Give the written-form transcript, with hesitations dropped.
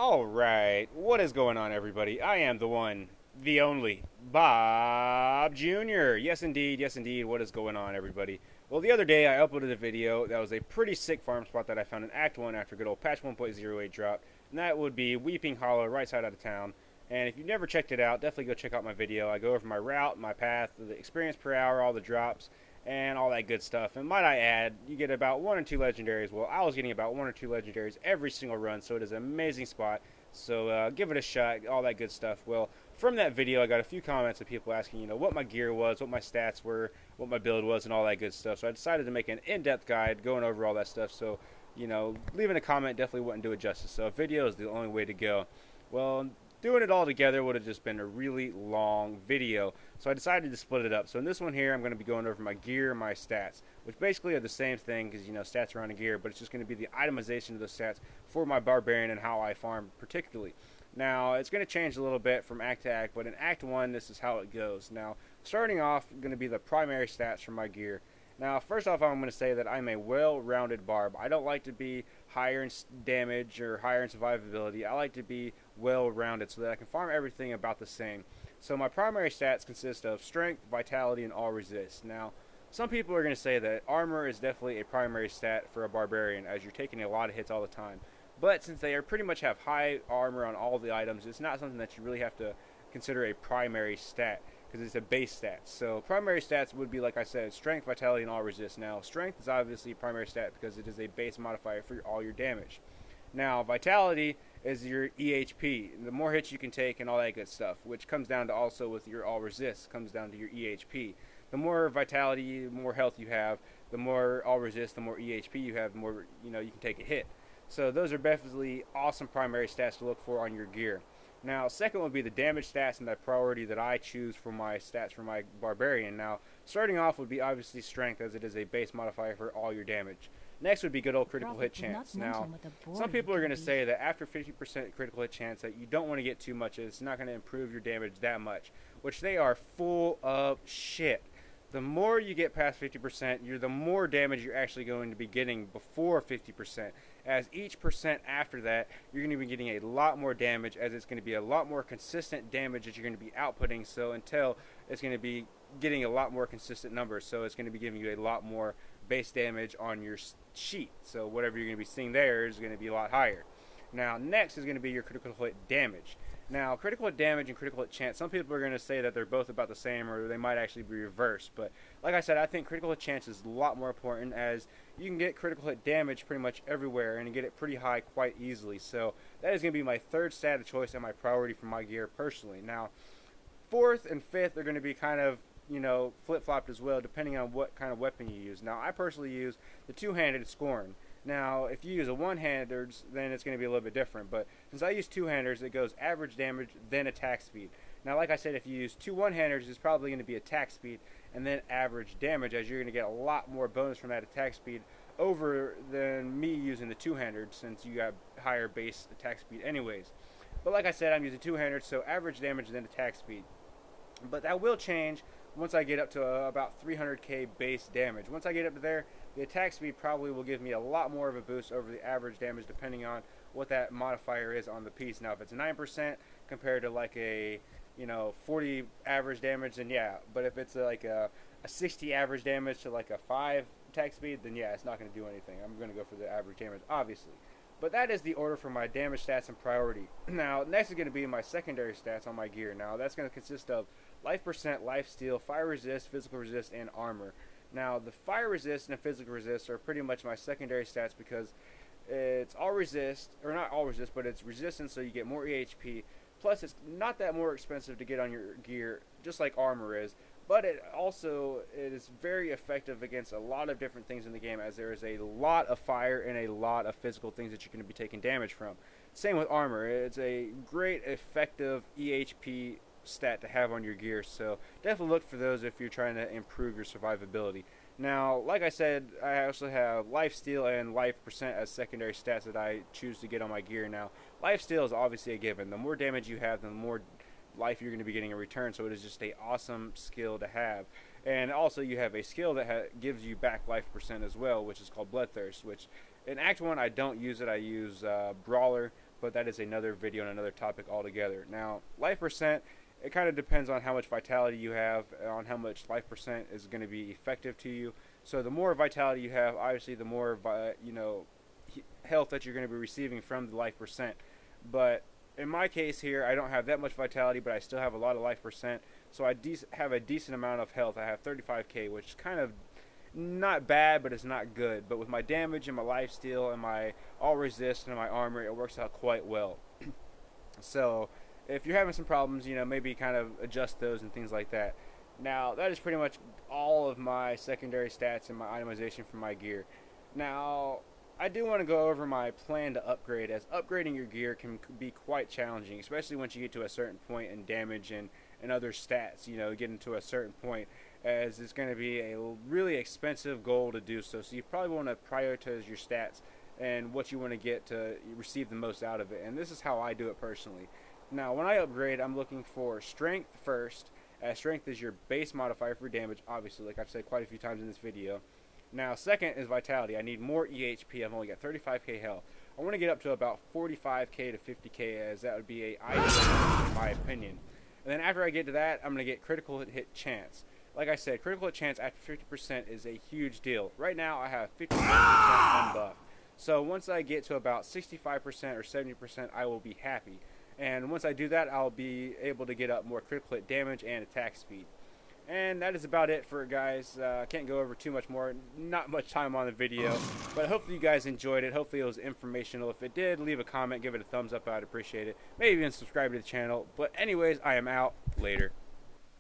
Alright, what is going on, everybody? I am the one, the only, Bob Jr. Yes, indeed, what is going on, everybody? Well, the other day I uploaded a video that was a pretty sick farm spot that I found in Act 1 after good old patch 1.08 drop, and that would be Weeping Hollow, right side out of town. And if you've never checked it out, definitely go check out my video. I go over my route, my path, the experience per hour, all the drops, and all that good stuff. And might I add, you get about 1 or 2 legendaries. Well, I was getting about 1 or 2 legendaries every single run, so it is an amazing spot. So give it a shot, all that good stuff. Well, from that video, I got a few comments of people asking, what my gear was, what my stats were, what my build was, and all that good stuff. So I decided to make an in-depth guide going over all that stuff. So, leaving a comment definitely wouldn't do it justice. So a video is the only way to go. Well, doing it all together would have just been a really long video, so I decided to split it up. So in this one here, I'm going to be going over my gear and my stats, which basically are the same thing because, stats are on a gear, but it's just going to be the itemization of those stats for my barbarian and how I farm particularly. Now, it's going to change a little bit from act to act, but in Act 1, this is how it goes. Now, starting off, going to be the primary stats for my gear. Now, first off, I'm going to say that I'm a well-rounded barb. I don't like to be higher in damage or higher in survivability. I like to be well-rounded so that I can farm everything about the same. So my primary stats consist of strength, vitality, and all resist. Now, some people are going to say that armor is definitely a primary stat for a barbarian as you're taking a lot of hits all the time. But since they pretty much have high armor on all the items, it's not something that you really have to consider a primary stat, because it's a base stat. So primary stats would be, like I said, strength, vitality, and all resist. Now, strength is obviously a primary stat because it is a base modifier for all your damage. Now, vitality is your EHP, the more hits you can take and all that good stuff, which comes down to also with your all resist, comes down to your EHP. The more vitality, the more health you have, the more all resist, the more EHP you have, the more you can take a hit. So those are definitely awesome primary stats to look for on your gear. Now, second would be the damage stats and the priority that I choose for my stats for my barbarian. Now, starting off would be obviously strength, as it is a base modifier for all your damage. Next would be good old critical hit chance. Now, some people are going to say that after 50% critical hit chance that you don't want to get too much. It's not going to improve your damage that much, which they are full of shit. The more you get past 50%, the more damage you're actually going to be getting before 50%. As each percent after that, you're going to be getting a lot more damage, as it's going to be a lot more consistent damage that you're going to be outputting. So until it's going to be getting a lot more consistent numbers. So it's going to be giving you a lot more base damage on your sheet. So whatever you're going to be seeing there is going to be a lot higher. Now, next is going to be your critical hit damage. Now, critical hit damage and critical hit chance, some people are going to say that they're both about the same, or they might actually be reversed. But like I said, I think critical hit chance is a lot more important, as you can get critical hit damage pretty much everywhere and get it pretty high quite easily. So that is going to be my third stat of choice and my priority for my gear personally. Now, fourth and fifth are going to be kind of flip-flopped as well, depending on what kind of weapon you use. Now, I personally use the two-handed Scorn. Now, if you use a one-hander, then it's going to be a little bit different. But since I use two-handers, it goes average damage, then attack speed. Now, like I said, if you use two one-handers, it's probably going to be attack speed and then average damage, as you're going to get a lot more bonus from that attack speed over than me using the two-handers, since you got higher base attack speed anyways. But like I said, I'm using two-handers, so average damage, then attack speed. But that will change once I get up to about 300k base damage. Once I get up to there, the attack speed probably will give me a lot more of a boost over the average damage, depending on what that modifier is on the piece. Now, if it's 9% compared to like a 40 average damage, then yeah. But if it's like a 60 average damage to like a 5 attack speed, then yeah, it's not going to do anything. I'm going to go for the average damage, obviously. But that is the order for my damage stats and priority. Now, next is going to be my secondary stats on my gear. Now, that's going to consist of life percent, life steal, fire resist, physical resist, and armor. Now, the fire resist and physical resist are pretty much my secondary stats because it's all resist, or not all resist, but it's resistance, so you get more EHP. Plus, it's not that more expensive to get on your gear, just like armor is. But it is very effective against a lot of different things in the game, as there is a lot of fire and a lot of physical things that you're going to be taking damage from. Same with armor. It's a great, effective EHP stat to have on your gear, so definitely look for those if you're trying to improve your survivability. Now, like I said, I also have life steal and life percent as secondary stats that I choose to get on my gear. Now, life steal is obviously a given. The more damage you have, the more life you're going to be getting in return, so it is just a awesome skill to have. And also you have a skill that gives you back life percent as well, which is called Bloodthirst, which In Act 1, I don't use it. I use Brawler, but that is another video and another topic altogether. Now, life percent, it kind of depends on how much vitality you have, on how much life percent is going to be effective to you. So the more vitality you have, obviously the more health that you're going to be receiving from the life percent. But in my case here, I don't have that much vitality, but I still have a lot of life percent. So I have a decent amount of health. I have 35k, which is kind of not bad, but it's not good. But with my damage and my lifesteal and my all resist and my armor, it works out quite well. So if you're having some problems, maybe kind of adjust those and things like that. Now, that is pretty much all of my secondary stats and my itemization for my gear. Now, I do want to go over my plan to upgrade, as upgrading your gear can be quite challenging, especially once you get to a certain point in damage and other stats, getting to a certain point, as it's going to be a really expensive goal to do so. So you probably want to prioritize your stats and what you want to get to receive the most out of it. And this is how I do it personally. Now, when I upgrade, I'm looking for strength first, as strength is your base modifier for damage, obviously, like I've said quite a few times in this video. Now, second is vitality. I need more EHP. I've only got 35k health. I want to get up to about 45k to 50k, as that would be a ideal in my opinion. And then after I get to that, I'm going to get critical hit chance. Like I said, critical hit chance after 50% is a huge deal. Right now, I have 55% unbuff. So once I get to about 65% or 70%, I will be happy. And once I do that, I'll be able to get up more critical hit damage and attack speed. And that is about it for it, guys. I can't go over too much more. Not much time on the video. But hopefully you guys enjoyed it. Hopefully it was informational. If it did, leave a comment. Give it a thumbs up. I'd appreciate it. Maybe even subscribe to the channel. But anyways, I am out. Later.